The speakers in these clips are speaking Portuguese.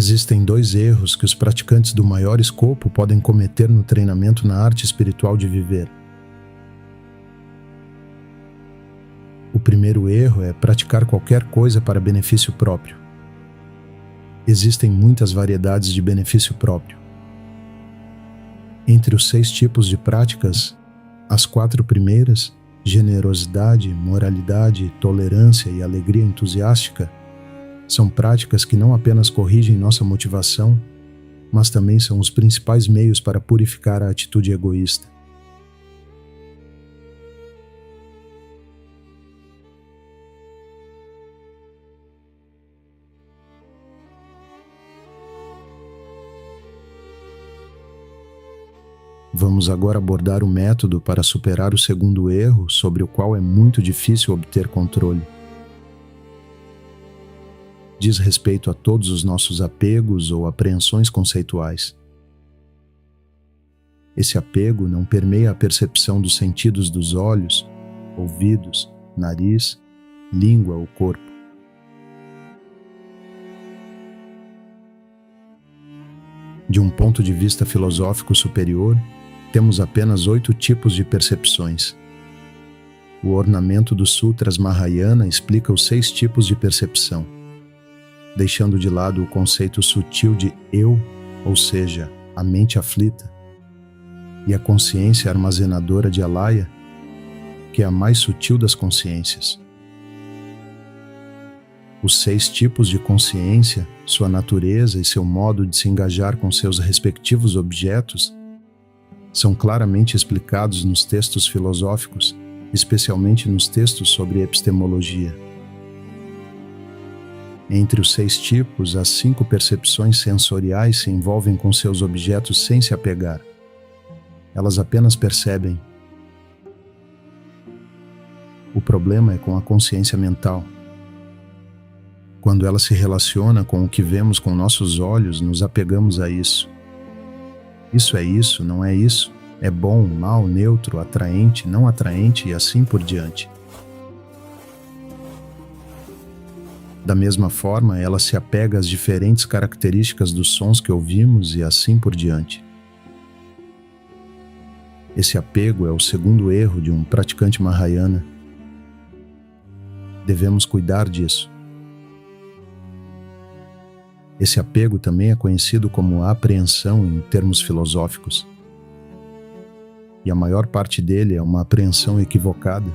Existem 2 erros que os praticantes do maior escopo podem cometer no treinamento na arte espiritual de viver. O primeiro erro é praticar qualquer coisa para benefício próprio. Existem muitas variedades de benefício próprio. Entre os 6 tipos de práticas, as 4 primeiras, generosidade, moralidade, tolerância e alegria entusiástica, são práticas que não apenas corrigem nossa motivação, mas também são os principais meios para purificar a atitude egoísta. Vamos agora abordar o método para superar o segundo erro, sobre o qual é muito difícil obter controle. Diz respeito a todos os nossos apegos ou apreensões conceituais. Esse apego não permeia a percepção dos sentidos dos olhos, ouvidos, nariz, língua ou corpo. De um ponto de vista filosófico superior, temos apenas 8 tipos de percepções. O ornamento dos Sutras Mahayana explica os 6 tipos de percepção, deixando de lado o conceito sutil de eu, ou seja, a mente aflita, e a consciência armazenadora de Alaya, que é a mais sutil das consciências. Os 6 tipos de consciência, sua natureza e seu modo de se engajar com seus respectivos objetos são claramente explicados nos textos filosóficos, especialmente nos textos sobre epistemologia. Entre os 6 tipos, as 5 percepções sensoriais se envolvem com seus objetos sem se apegar. Elas apenas percebem. O problema é com a consciência mental. Quando ela se relaciona com o que vemos com nossos olhos, nos apegamos a isso. Isso, não é isso, é bom, mal, neutro, atraente, não atraente e assim por diante. Da mesma forma, ela se apega às diferentes características dos sons que ouvimos e assim por diante. Esse apego é o segundo erro de um praticante Mahayana. Devemos cuidar disso. Esse apego também é conhecido como apreensão em termos filosóficos. E a maior parte dele é uma apreensão equivocada,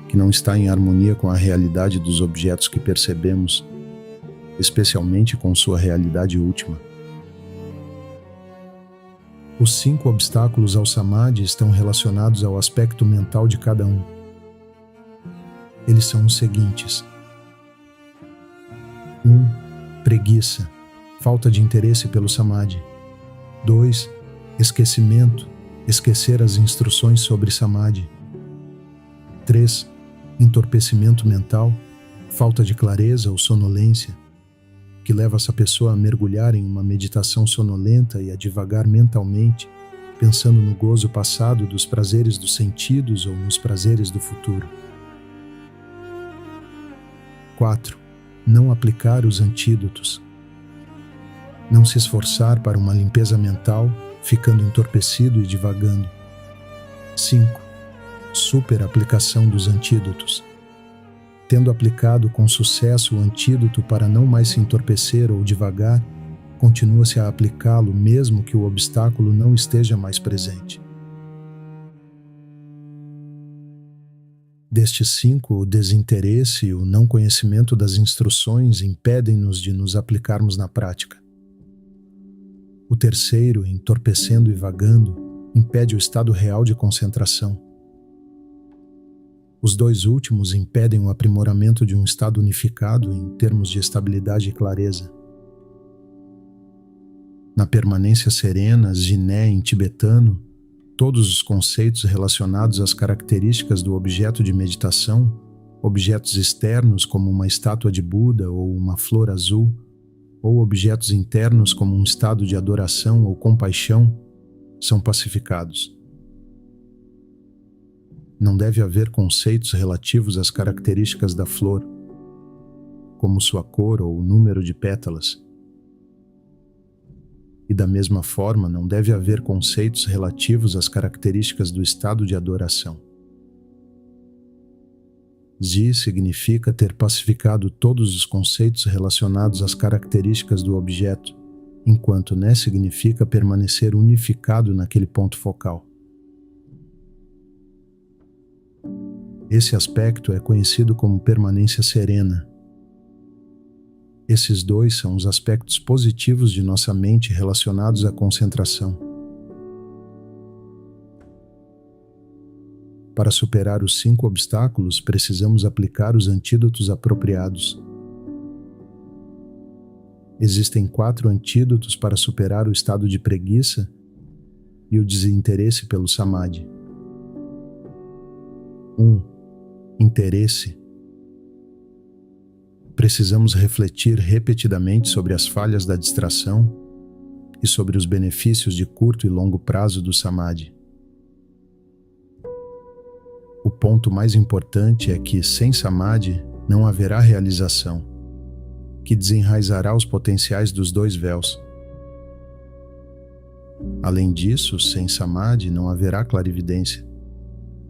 que não está em harmonia com a realidade dos objetos que percebemos, especialmente com sua realidade última. Os 5 obstáculos ao Samadhi estão relacionados ao aspecto mental de cada um. Eles são os seguintes: 1. Preguiça, falta de interesse pelo Samadhi. 2. Esquecimento, esquecer as instruções sobre Samadhi. 3. Entorpecimento mental, falta de clareza ou sonolência, que leva essa pessoa a mergulhar em uma meditação sonolenta e a divagar mentalmente, pensando no gozo passado dos prazeres dos sentidos ou nos prazeres do futuro. 4. Não aplicar os antídotos. Não se esforçar para uma limpeza mental, ficando entorpecido e divagando. 5. Superaplicação dos antídotos. Tendo aplicado com sucesso o antídoto para não mais se entorpecer ou divagar, continua-se a aplicá-lo mesmo que o obstáculo não esteja mais presente. Destes 5, o desinteresse e o não conhecimento das instruções impedem-nos de nos aplicarmos na prática. O terceiro, entorpecendo e vagando, impede o estado real de concentração. Os 2 últimos impedem o aprimoramento de um estado unificado em termos de estabilidade e clareza. Na permanência serena, Jiné em tibetano, todos os conceitos relacionados às características do objeto de meditação, objetos externos como uma estátua de Buda ou uma flor azul, ou objetos internos como um estado de adoração ou compaixão, são pacificados. Não deve haver conceitos relativos às características da flor, como sua cor ou o número de pétalas. E da mesma forma, não deve haver conceitos relativos às características do estado de adoração. Zi significa ter pacificado todos os conceitos relacionados às características do objeto, enquanto né significa permanecer unificado naquele ponto focal. Esse aspecto é conhecido como permanência serena. Esses dois são os aspectos positivos de nossa mente relacionados à concentração. Para superar os 5 obstáculos, precisamos aplicar os antídotos apropriados. Existem 4 antídotos para superar o estado de preguiça e o desinteresse pelo samadhi. 1. Interesse. Precisamos refletir repetidamente sobre as falhas da distração e sobre os benefícios de curto e longo prazo do samadhi. O ponto mais importante é que, sem samadhi, não haverá realização, que desenraizará os potenciais dos 2 véus. Além disso, sem samadhi não haverá clarividência,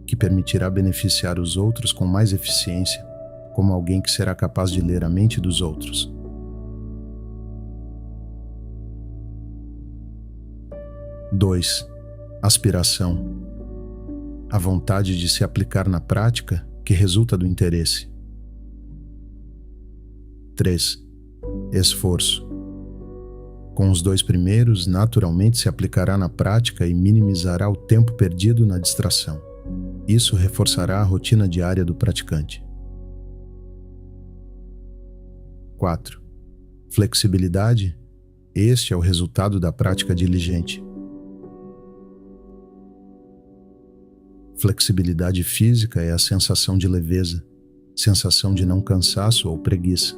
que permitirá beneficiar os outros com mais eficiência, como alguém que será capaz de ler a mente dos outros. 2. Aspiração. A vontade de se aplicar na prática que resulta do interesse. 3. Esforço. Com os 2 primeiros, naturalmente se aplicará na prática e minimizará o tempo perdido na distração. Isso reforçará a rotina diária do praticante. 4. Flexibilidade. Este é o resultado da prática diligente. Flexibilidade física é a sensação de leveza, sensação de não cansaço ou preguiça.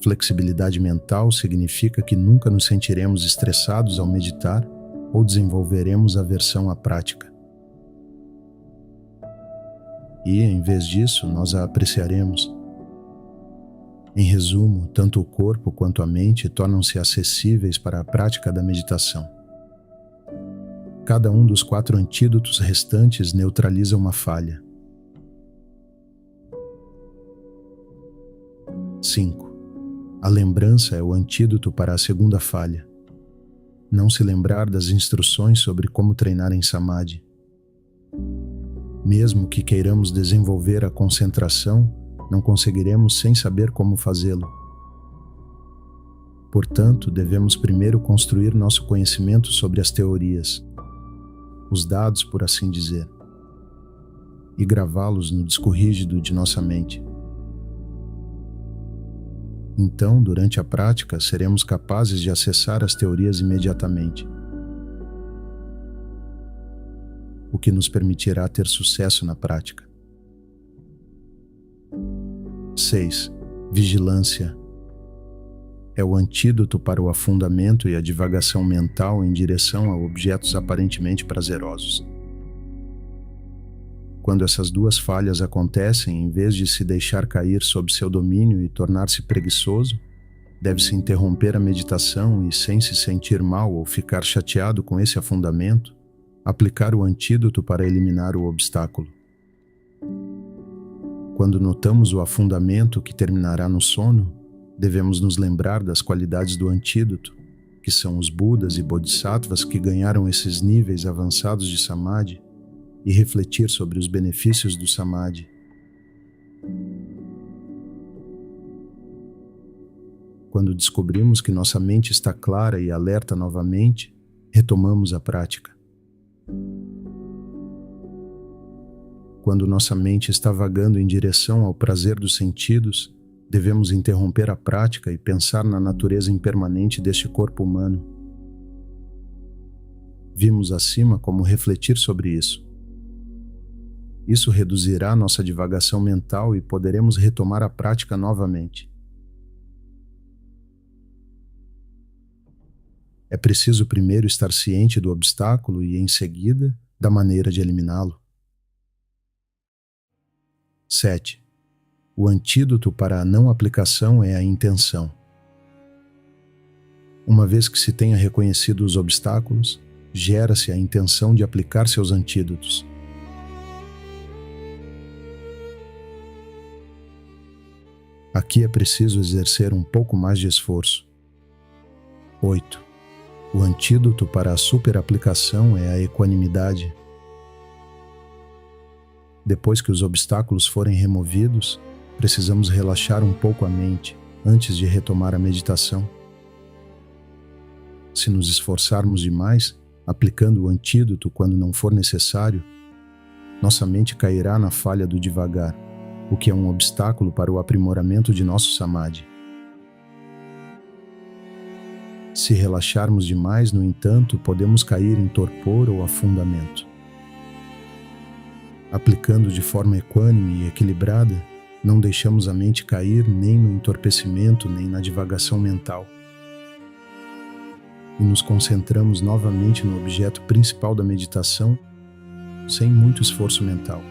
Flexibilidade mental significa que nunca nos sentiremos estressados ao meditar ou desenvolveremos aversão à prática. E, em vez disso, nós a apreciaremos. Em resumo, tanto o corpo quanto a mente tornam-se acessíveis para a prática da meditação. Cada um dos 4 antídotos restantes neutraliza uma falha. 5. A lembrança é o antídoto para a segunda falha. Não se lembrar das instruções sobre como treinar em samadhi. Mesmo que queiramos desenvolver a concentração, não conseguiremos sem saber como fazê-lo. Portanto, devemos primeiro construir nosso conhecimento sobre as teorias, os dados, por assim dizer, e gravá-los no disco rígido de nossa mente. Então, durante a prática, seremos capazes de acessar as teorias imediatamente, o que nos permitirá ter sucesso na prática. 6. Vigilância. É o antídoto para o afundamento e a divagação mental em direção a objetos aparentemente prazerosos. Quando essas 2 falhas acontecem, em vez de se deixar cair sob seu domínio e tornar-se preguiçoso, deve-se interromper a meditação e, sem se sentir mal ou ficar chateado com esse afundamento, aplicar o antídoto para eliminar o obstáculo. Quando notamos o afundamento que terminará no sono, devemos nos lembrar das qualidades do antídoto, que são os Budas e Bodhisattvas que ganharam esses níveis avançados de samadhi, e refletir sobre os benefícios do samadhi. Quando descobrimos que nossa mente está clara e alerta novamente, retomamos a prática. Quando nossa mente está vagando em direção ao prazer dos sentidos, devemos interromper a prática e pensar na natureza impermanente deste corpo humano. Vimos acima como refletir sobre isso. Isso reduzirá nossa divagação mental e poderemos retomar a prática novamente. É preciso primeiro estar ciente do obstáculo e, em seguida, da maneira de eliminá-lo. 7. O antídoto para a não aplicação é a intenção. Uma vez que se tenha reconhecido os obstáculos, gera-se a intenção de aplicar seus antídotos. Aqui é preciso exercer um pouco mais de esforço. 8. O antídoto para a superaplicação é a equanimidade. Depois que os obstáculos forem removidos, precisamos relaxar um pouco a mente antes de retomar a meditação. Se nos esforçarmos demais, aplicando o antídoto quando não for necessário, nossa mente cairá na falha do devagar, o que é um obstáculo para o aprimoramento de nosso samadhi. Se relaxarmos demais, no entanto, podemos cair em torpor ou afundamento. Aplicando de forma equânime e equilibrada, não deixamos a mente cair nem no entorpecimento nem na divagação mental. E nos concentramos novamente no objeto principal da meditação, sem muito esforço mental.